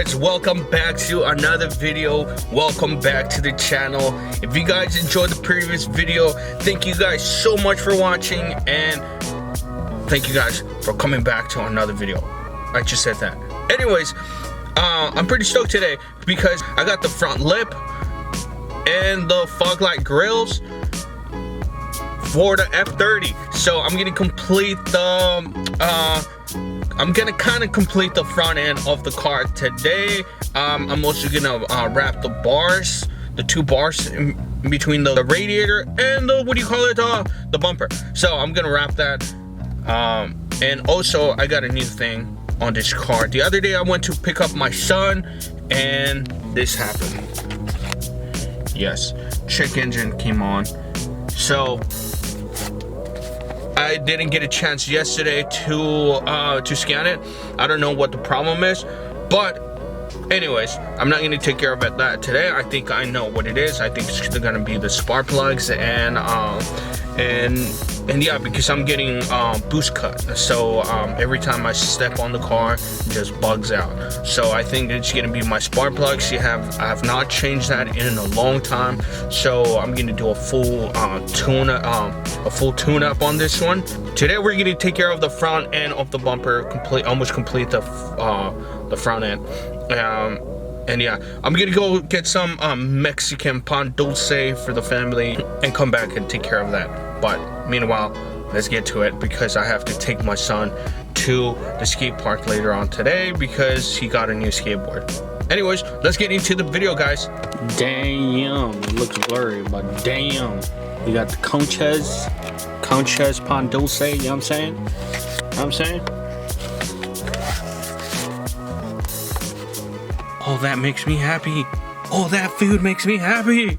guys, welcome back to another video. Welcome back to the channel. If you guys enjoyed the previous video, thank you guys so much for watching, and thank you guys for coming back to another video. I just said that. Anyways, I'm pretty stoked today because I got the front lip and the fog light grills for the F30. So I'm gonna complete the I'm gonna kind of complete the front end of the car today. I'm also gonna wrap the bars, the two bars in between the radiator and the, what do you call it, the bumper. So I'm gonna wrap that. And also I got a new thing on this car. The other day I went to pick up my son and this happened. Yes, check engine came on. So I didn't get a chance yesterday to scan it. I don't know what the problem is, but anyways, I'm not gonna take care of that today. I think I know what it is. I think it's gonna be the spark plugs and yeah, because I'm getting boost cut, so every time I step on the car, it just bugs out. So I think it's gonna be my spark plugs. I have not changed that in a long time, so I'm gonna do a full tune-up on this one. Today we're gonna take care of the front end of the bumper, almost complete the front end. And yeah, I'm gonna go get some Mexican pan dulce for the family and come back and take care of that. But meanwhile, let's get to it because I have to take my son to the skate park later on today because he got a new skateboard. Anyways, let's get into the video, guys. Damn, it looks blurry, but damn. We got the Conchas pan dulce, you know what I'm saying? You know what I'm saying? Oh, that makes me happy. Oh, that food makes me happy.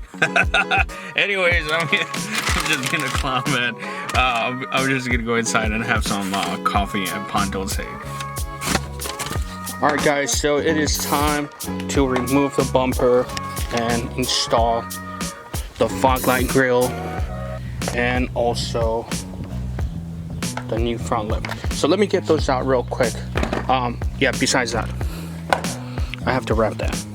Anyways, I'm just gonna clown, man. I'm just gonna go inside and have some coffee and pan dulce. Alright guys, so it is time to remove the bumper and install the fog light grill and also the new front lip. So let me get those out real quick. Yeah, besides that, I have to wrap that.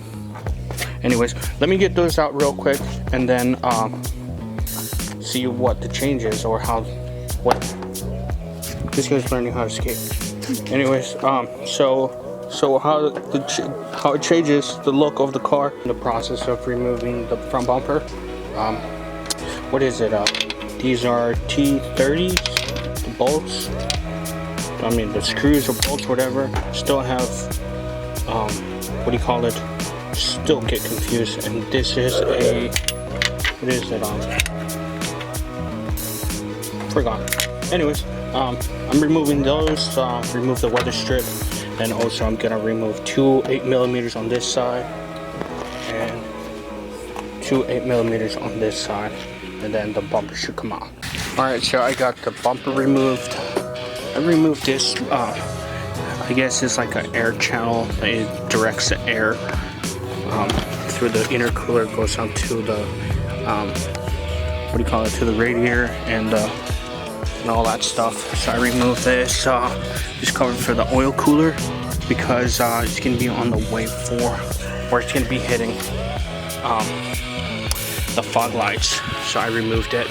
Anyways, let me get those out real quick and then see what the change is or what this guy's learning how to skate. Anyways, so how it changes the look of the car in the process of removing the front bumper. What is it? These are T30s, the bolts. I mean the screws or bolts, whatever. Still have what do you call it? Still get confused. And this is a, what is it? Forgot. Anyways, I'm removing those. Remove the weather strip, and also I'm gonna remove two 8mm on this side and two 8mm on this side, and then the bumper should come out. All right, so I got the bumper removed. I removed this. I guess it's like an air channel. It directs the air through the intercooler, goes out to the what do you call it, to the radiator and all that stuff. So I removed this cover for the oil cooler because it's gonna be on the way for, or it's gonna be hitting the fog lights. So I removed it.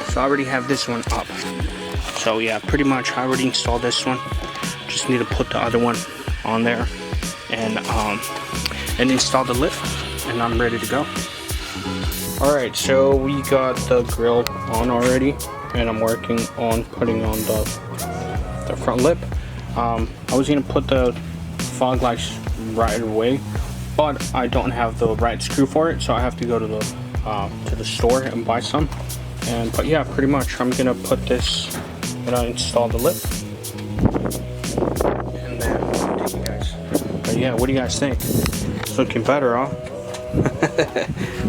So I already have this one up. So yeah, pretty much I already installed this one. Just need to put the other one on there and install the lip, and I'm ready to go. All right, so we got the grill on already, and I'm working on putting on the front lip. I was gonna put the fog lights right away, but I don't have the right screw for it, so I have to go to the store and buy some. But yeah, pretty much I'm gonna put this and I install the lip. But yeah, what do you guys think? It's looking better, huh?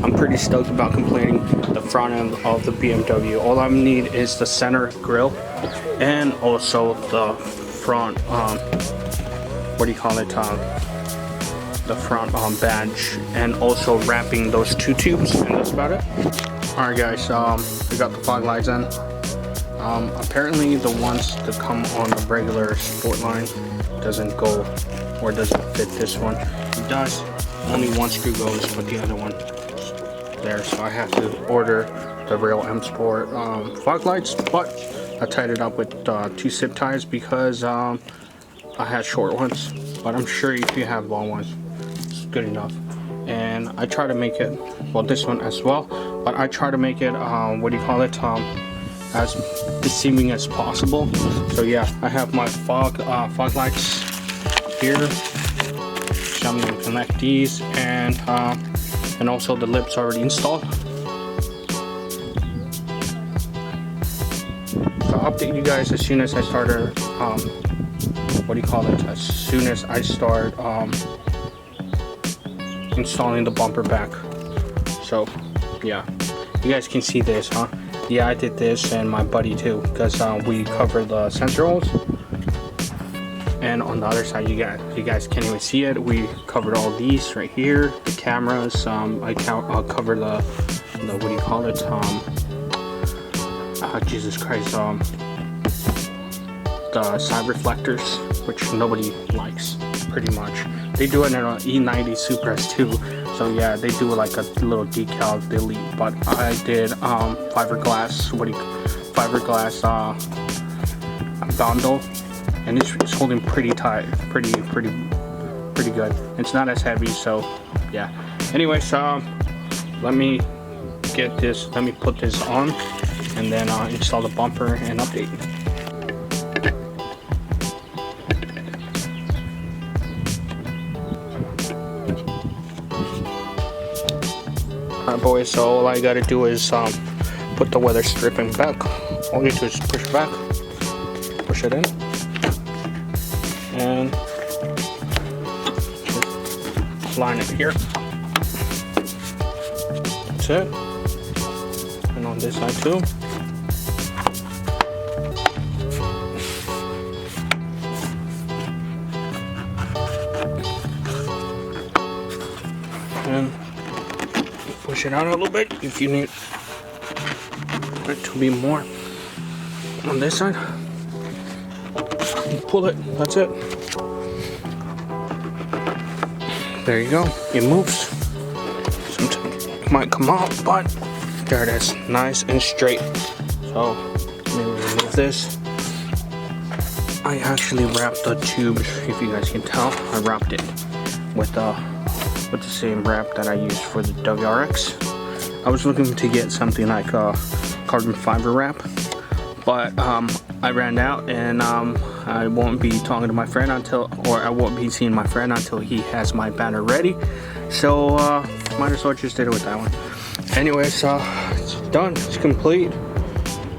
I'm pretty stoked about completing the front end of the BMW. All I need is the center grille and also the front, what do you call it? The front badge, and also wrapping those two tubes, and that's about it. All right, guys. We got the fog lights in. Apparently, the ones that come on the regular Sport line doesn't go or does it fit this one. It does. Only one screw goes, but the other one there. So I have to order the real M Sport fog lights, but I tied it up with 2 zip ties because I had short ones. But I'm sure if you have long ones, it's good enough. And I try to make it, well, this one as well, but I try to make it what do you call it, as deceiving as possible. So yeah, I have my fog lights here. So I'm going to connect these, and also the lips already installed. So I'll update you guys as soon as I start what do you call it, as soon as I start installing the bumper back. So yeah, you guys can see this, huh? Yeah, I did this, and my buddy too, because we covered the sensor holes. And on the other side, you guys can't even see it. We covered all these right here, the cameras. I'll cover the what do you call it? Jesus Christ, the side reflectors, which nobody likes, pretty much. They do it in an E90 Supras too. So yeah, they do like a little decal delete, but I did fiberglass gondole, and it's holding pretty tight, pretty good. It's not as heavy, so yeah. Anyways, let me put this on, and then install the bumper and update. Alright boys, so all I gotta do is put the weather stripping back. All you do is push back, push it in, and just line it here. That's it. And on this side too. And push it out a little bit if you need it to be more on this side. Pull it, that's it. There you go, it moves. Sometimes it might come out, but there it is, nice and straight. So let me remove this. I actually wrapped the tubes, if you guys can tell. I wrapped it with the same wrap that I used for the WRX. I was looking to get something like a carbon fiber wrap, but I ran out, and I won't be talking to my friend I won't be seeing my friend until he has my banner ready. So might as well just did it with that one. Anyways, it's done, it's complete.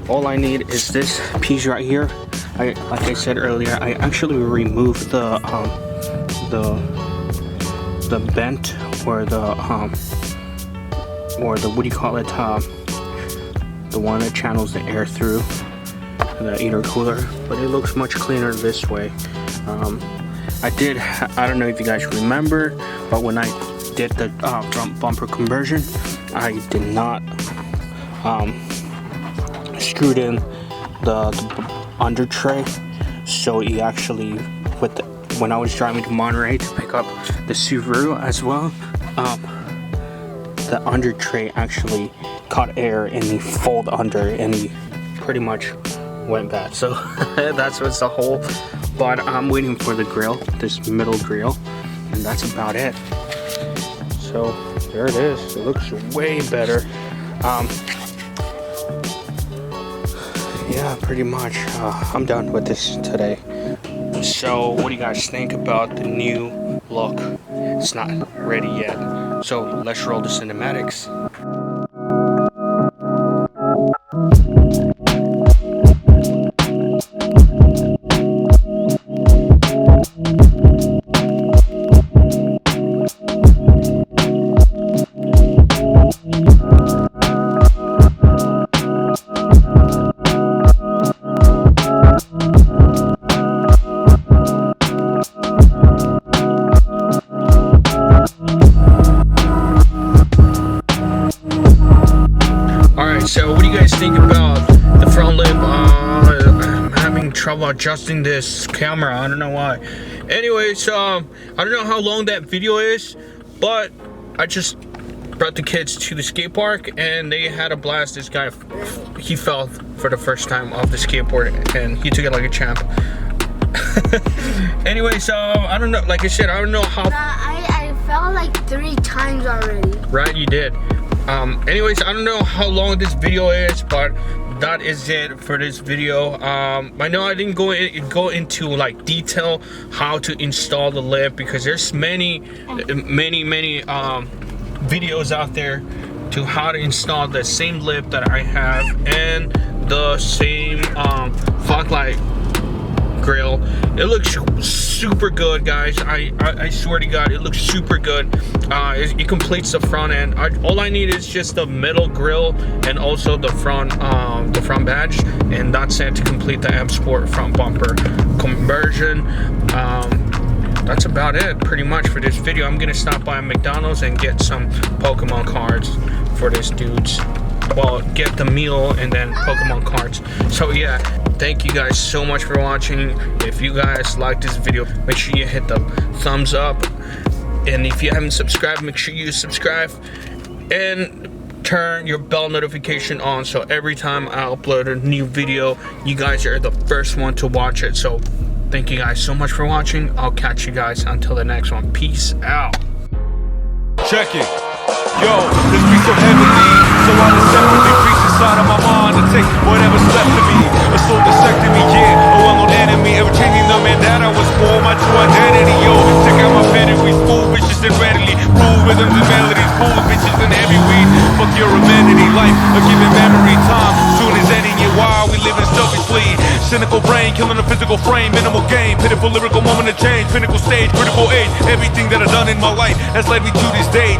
All I need is this piece right here. Like I said earlier, I actually removed the vent, or the what do you call it, the one that channels the air through the intercooler, but it looks much cleaner this way. I don't know if you guys remember, but when I did the front bumper conversion, I did not screwed in the under tray, so it actually, when I was driving to Monterey to pick up the Subaru as well, the under tray actually caught air and he folded under, and he pretty much went bad. So that's what's the whole. But I'm waiting for the grill, this middle grill, and that's about it. So there it is. It looks way better. Yeah, pretty much. I'm done with this today. So what do you guys think about the new look? It's not ready yet. So let's roll the cinematics. So what do you guys think about the front lip? I'm having trouble adjusting this camera. I don't know why. Anyways, I don't know how long that video is, but I just brought the kids to the skate park and they had a blast. This guy, he fell for the first time off the skateboard and he took it like a champ. Anyways, I don't know, like I said, I don't know how. I fell like 3 times already. Right, you did. Anyways, I don't know how long this video is, but that is it for this video. I know I didn't go into like detail how to install the lip because there's many videos out there to how to install the same lip that I have and the same fog light grill. It looks super good, guys. I swear to God, it looks super good. It completes the front end. All I need is just the metal grill and also the front badge, and that's it to complete the M Sport front bumper conversion. That's about it pretty much for this video. I'm gonna stop by McDonald's and get some Pokemon cards for this dude's. Well, get the meal and then Pokemon cards. So yeah, thank you guys so much for watching. If you guys like this video, make sure you hit the thumbs up, and if you haven't subscribed, make sure you subscribe and turn your bell notification on, so every time I upload a new video, you guys are the first one to watch it. So thank you guys so much for watching. I'll catch you guys until the next one. Peace out. Check it. Yo, this beat so heavily, so I deceptively reach inside of my mind to take whatever's left of me. A soul dissected me, yeah, a well-known enemy, ever changing the man that I was for, my true identity. Yo, check out my pedigree, fool bitches and readily rule rhythms and melodies, fool bitches and heavy weed. Fuck your amenity, life a given memory, time soon is ending it while we living selfishly. Cynical brain, killing a physical frame, minimal gain, pitiful lyrical moment of change, pinnacle stage, critical age. Everything that I've done in my life has led me to this day.